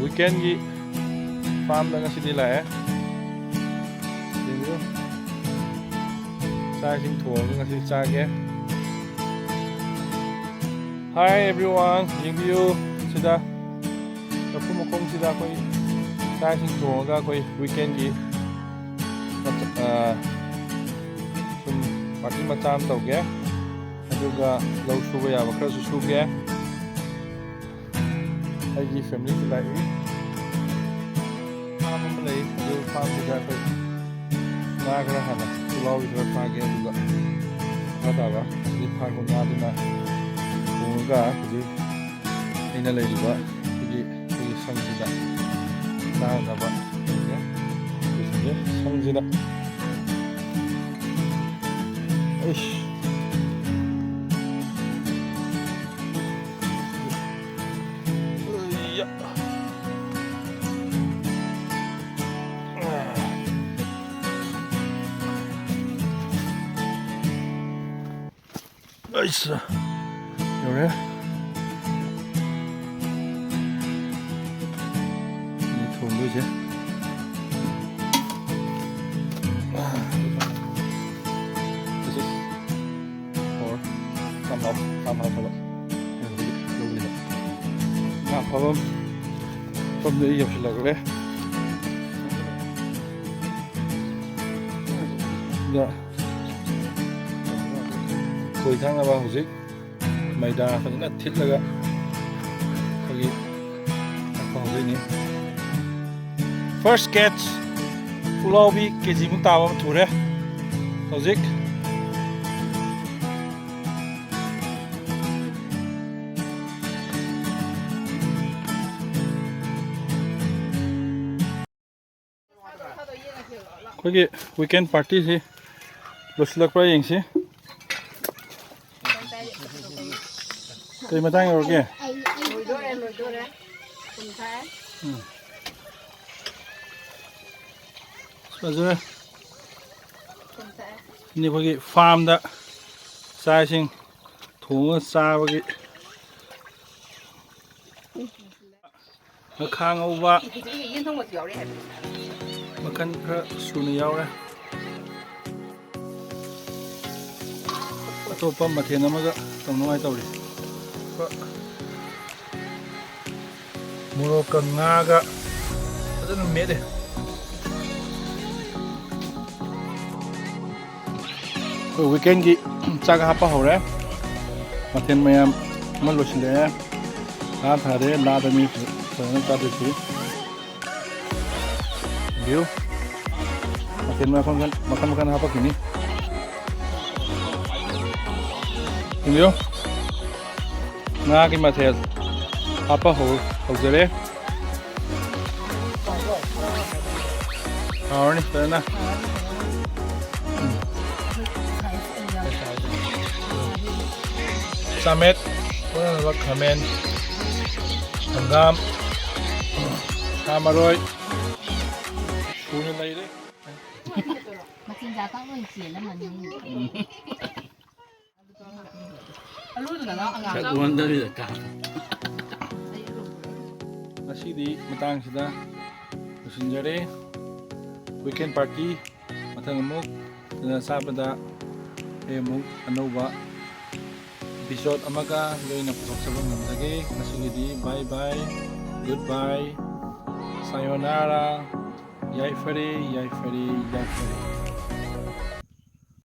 weekend gi farm da ngasi di la chai sing thong ngasi chage. Hi everyone, yingbiu sida Ngaprum kong sida koi chai sing thong ga koi weekend gi sum party macam tauge aduga lau suba ya bakra su suge aigi family ki lai farm lai do farm ga koi Ngakha hana pulau itu pagi aduga ada ba di farm ga dina thonga jadi ina lai liba jadi sang sida sa na ba ya sang sida ish ya Aisa yore ini thongdu je this is for somehow Porom from the of Lagre the Khoe chanaba hujik maida fazana thitlaga khagi apa hujini first catch pulau bi kg muk tawa thure hujik khagi weekend party si loslak pra yengsi Kay matang or ke? Bazu. Ini bagi farm da sai sing thonga sa bagi. Ngakha uhba. Makan khara sunu yaure. Ataoba mathen amaga tongnomai tawri. Murok ngaga fazana mede ko weekend gi chak hapa hore mathen mayam mal losile ha thare la da mi fazana ta de chi view mathen ma makan hapa kini view Ngakha mathel apa hojare aurni tana samet wala khamen hangam samaroi sunu laire machinja ka ngai chi la man ni Nasi di matang sida lusinjare weekend party matang amuk na sabada amuk Ataoba episode amaga loina pusok sabang namdagi nasi di bye bye goodbye sayonara yai fari